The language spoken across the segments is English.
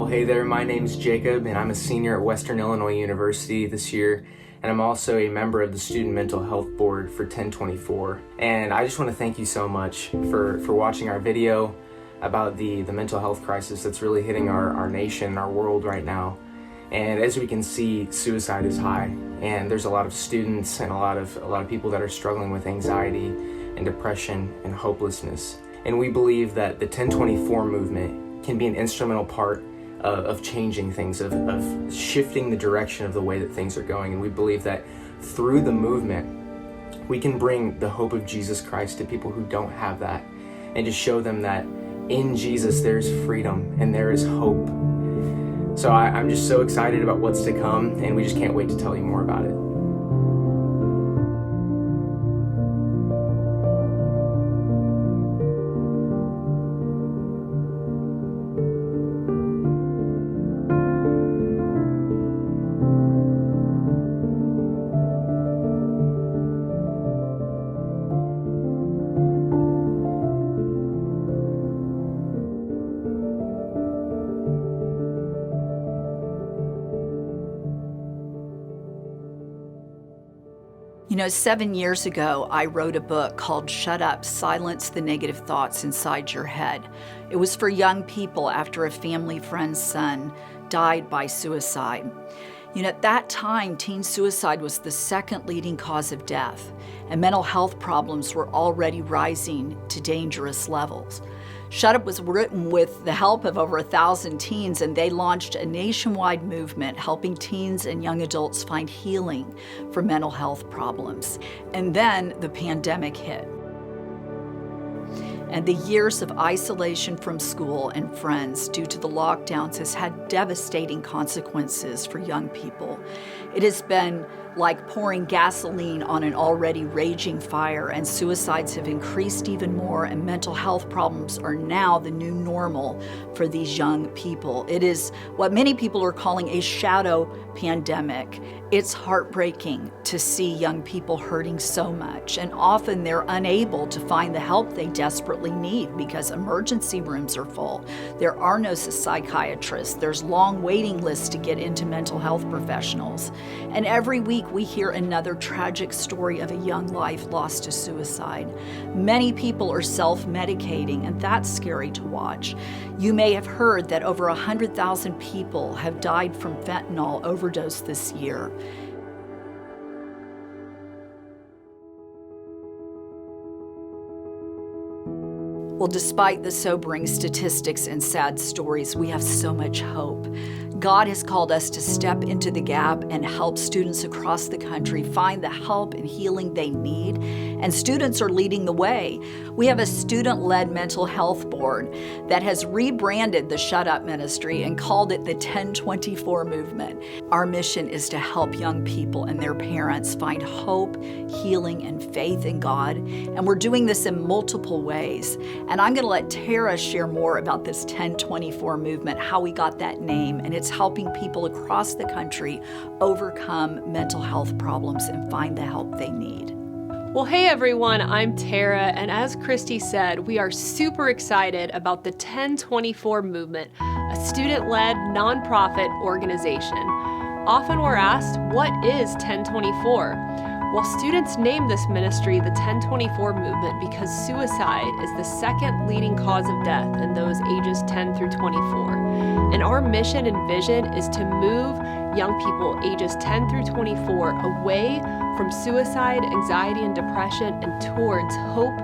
Well, hey there, my name's Jacob, and I'm a senior at Western Illinois University this year, and I'm also a member of the Student Mental Health Board for 1024. And I just want to thank you so much for watching our video about the mental health crisis that's really hitting our nation, our world right now. And as we can see, suicide is high, and there's a lot of students and a lot of people that are struggling with anxiety and depression and hopelessness. And we believe that the 1024 movement can be an instrumental part of changing things, of shifting the direction of the way that things are going. And we believe that through the movement, we can bring the hope of Jesus Christ to people who don't have that, and to show them that in Jesus there's freedom and there is hope. So I'm just so excited about what's to come, and we just can't wait to tell you more about it. You know, 7 years ago, I wrote a book called Shut Up, Silence the Negative Thoughts Inside Your Head. It was for young people after a family friend's son died by suicide. You know, at that time, teen suicide was the second leading cause of death, and mental health problems were already rising to dangerous levels. Shut Up was written with the help of over 1,000 teens, and they launched a nationwide movement helping teens and young adults find healing for mental health problems. And then the pandemic hit. And the years of isolation from school and friends due to the lockdowns has had devastating consequences for young people. It has been like pouring gasoline on an already raging fire, and suicides have increased even more, and mental health problems are now the new normal for these young people. It is what many people are calling a shadow pandemic. It's heartbreaking to see young people hurting so much, and often they're unable to find the help they desperately need because emergency rooms are full. There are no psychiatrists. There's long waiting lists to get into mental health professionals. And every week we hear another tragic story of a young life lost to suicide. Many people are self-medicating, and that's scary to watch. You may have heard that over 100,000 people have died from fentanyl overdose this year. Well, despite the sobering statistics and sad stories, we have so much hope. God has called us to step into the gap and help students across the country find the help and healing they need, and students are leading the way. We have a student-led mental health board that has rebranded the Shut Up Ministry and called it the 1024 movement. Our mission is to help young people and their parents find hope, healing, and faith in God, and we're doing this in multiple ways. And I'm going to let Tara share more about this 1024 movement, how we got that name, and it's helping people across the country overcome mental health problems and find the help they need. Well, hey everyone, I'm Tara, and as Christy said, we are super excited about the 1024 movement, a student-led nonprofit organization. Often we're asked, what is 1024? Well, students named this ministry the 1024 movement because suicide is the second leading cause of death in those ages 10 through 24. And our mission and vision is to move young people ages 10 through 24 away from suicide, anxiety, and depression and towards hope,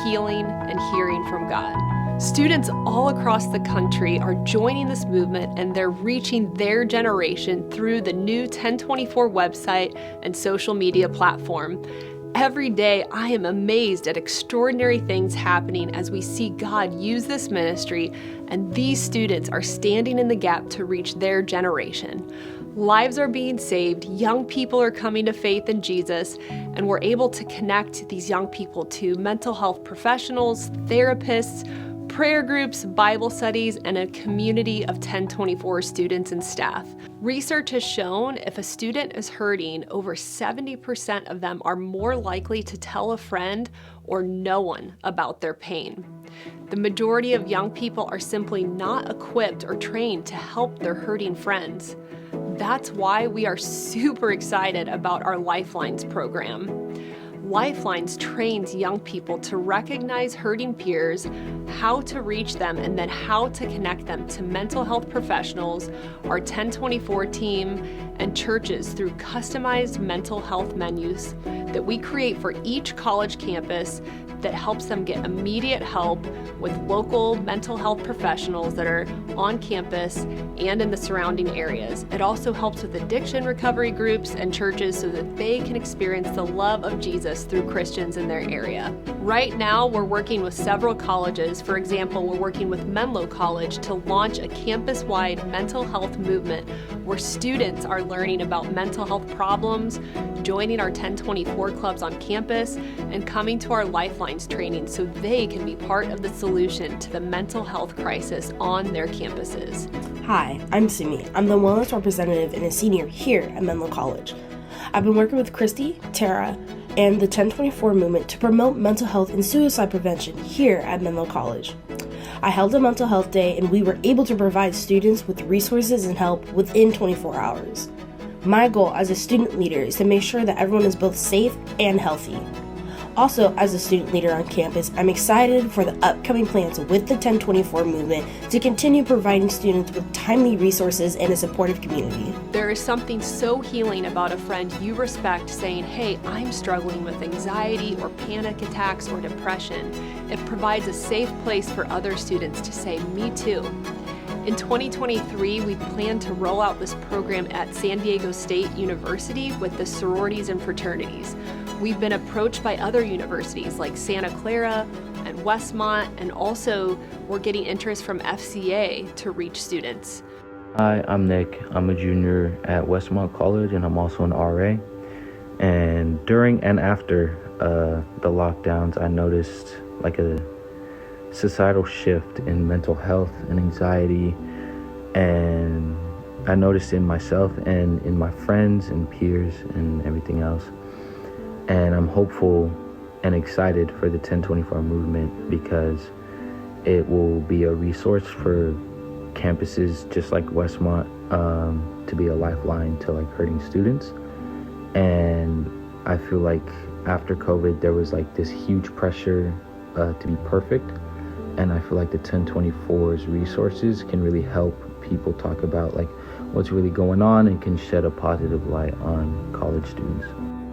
healing, and hearing from God. Students all across the country are joining this movement, and they're reaching their generation through the new 1024 website and social media platform. Every day, I am amazed at extraordinary things happening as we see God use this ministry, and these students are standing in the gap to reach their generation. Lives are being saved, young people are coming to faith in Jesus, and we're able to connect these young people to mental health professionals, therapists, prayer groups, Bible studies, and a community of 1024 students and staff. Research has shown if a student is hurting, over 70% of them are more likely to tell a friend or no one about their pain. The majority of young people are simply not equipped or trained to help their hurting friends. That's why we are super excited about our Lifelines program. Lifelines trains young people to recognize hurting peers, how to reach them, and then how to connect them to mental health professionals, our 1024 team, and churches through customized mental health menus that we create for each college campus that helps them get immediate help with local mental health professionals that are on campus and in the surrounding areas. It also helps with addiction recovery groups and churches so that they can experience the love of Jesus through Christians in their area. Right now, we're working with several colleges. For example, we're working with Menlo College to launch a campus-wide mental health movement where students are learning about mental health problems, joining our 1024 clubs on campus, and coming to our Lifelines training so they can be part of the solution to the mental health crisis on their campuses. Hi, I'm Sumi. I'm the wellness representative and a senior here at Menlo College. I've been working with Christy, Tara, and the 1024 movement to promote mental health and suicide prevention here at Menlo College. I held a mental health day and we were able to provide students with resources and help within 24 hours. My goal as a student leader is to make sure that everyone is both safe and healthy. Also, as a student leader on campus, I'm excited for the upcoming plans with the 1024 movement to continue providing students with timely resources and a supportive community. There is something so healing about a friend you respect saying, "Hey, I'm struggling with anxiety or panic attacks or depression." It provides a safe place for other students to say, "Me too." In 2023, we plan to roll out this program at San Diego State University with the sororities and fraternities. We've been approached by other universities like Santa Clara and Westmont, and also we're getting interest from FCA to reach students. Hi, I'm Nick. I'm a junior at Westmont College and I'm also an RA. And during and after the lockdowns, I noticed like a societal shift in mental health and anxiety, and I noticed in myself and in my friends and peers and everything else. And I'm hopeful and excited for the 1024 movement because it will be a resource for campuses just like Westmont to be a lifeline to like hurting students. And I feel like after COVID there was like this huge pressure to be perfect, and I feel like the 1024's resources can really help people talk about like what's really going on and can shed a positive light on college students.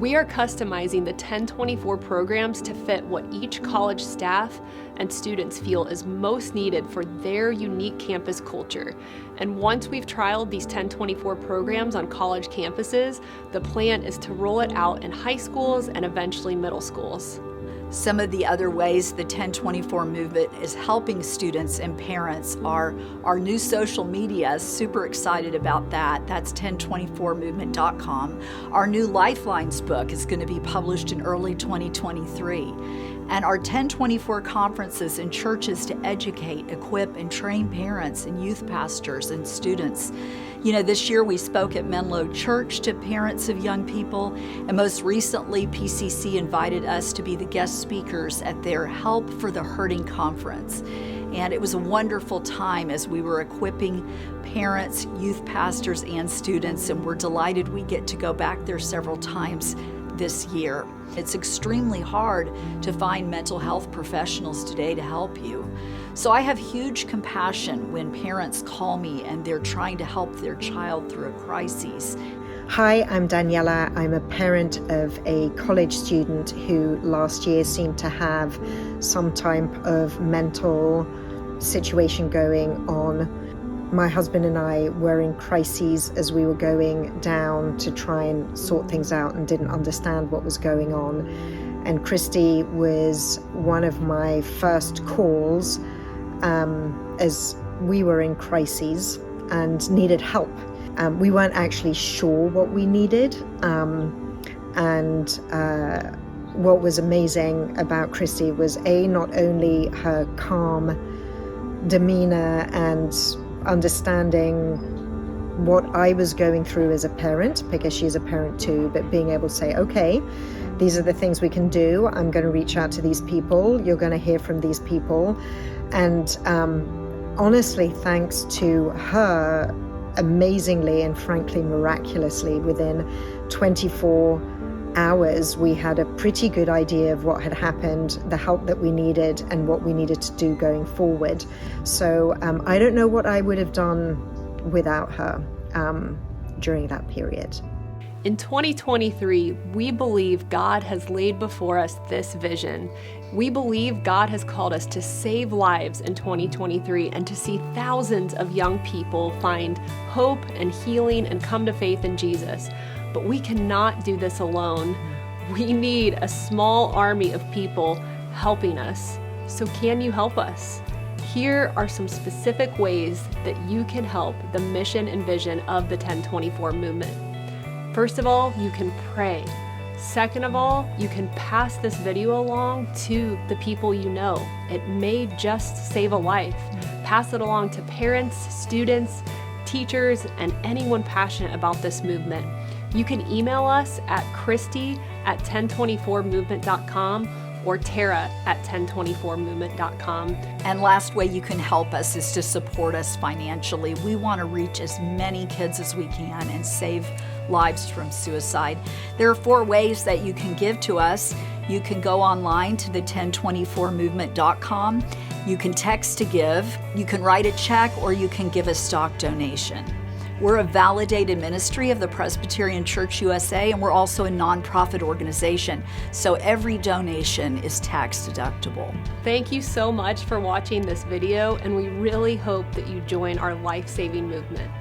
We are customizing the 1024 programs to fit what each college staff and students feel is most needed for their unique campus culture. And once we've trialed these 1024 programs on college campuses, the plan is to roll it out in high schools and eventually middle schools. Some of the other ways the 1024 movement is helping students and parents are our new social media. Super excited about that. That's 1024movement.com. Our new Lifelines book is going to be published in early 2023. And our 1024 conferences in churches to educate, equip, and train parents and youth pastors and students. You know, this year we spoke at Menlo Church to parents of young people, and most recently PCC invited us to be the guest speakers at their Help for the Hurting conference. And it was a wonderful time as we were equipping parents, youth pastors, and students, and we're delighted we get to go back there several times this year. It's extremely hard to find mental health professionals today to help you. So I have huge compassion when parents call me and they're trying to help their child through a crisis. Hi, I'm Daniela. I'm a parent of a college student who last year seemed to have some type of mental situation going on. My husband and I were in crises as we were going down to try and sort things out and didn't understand what was going on. And Christy was one of my first calls as we were in crises and needed help. We weren't actually sure what we needed. What was amazing about Christy was not only her calm demeanor and understanding what I was going through as a parent, because she's a parent too, but being able to say, okay, these are the things we can do. I'm going to reach out to these people. You're going to hear from these people. And honestly, thanks to her, amazingly and frankly miraculously, within 24 hours, we had a pretty good idea of what had happened, the help that we needed, and what we needed to do going forward. So I don't know what I would have done without her during that period. In 2023, we believe God has laid before us this vision. We believe God has called us to save lives in 2023 and to see thousands of young people find hope and healing and come to faith in Jesus. But we cannot do this alone. We need a small army of people helping us. So can you help us? Here are some specific ways that you can help the mission and vision of the 1024 movement. First of all, you can pray. Second of all, you can pass this video along to the people you know. It may just save a life. Pass it along to parents, students, teachers, and anyone passionate about this movement. You can email us at Christy@1024movement.com or Tara@1024movement.com. And last way you can help us is to support us financially. We want to reach as many kids as we can and save lives from suicide. There are 4 ways that you can give to us. You can go online to the 1024movement.com. You can text to give, you can write a check, or you can give a stock donation. We're a validated ministry of the Presbyterian Church USA, and we're also a nonprofit organization, so every donation is tax deductible. Thank you so much for watching this video, and we really hope that you join our life-saving movement.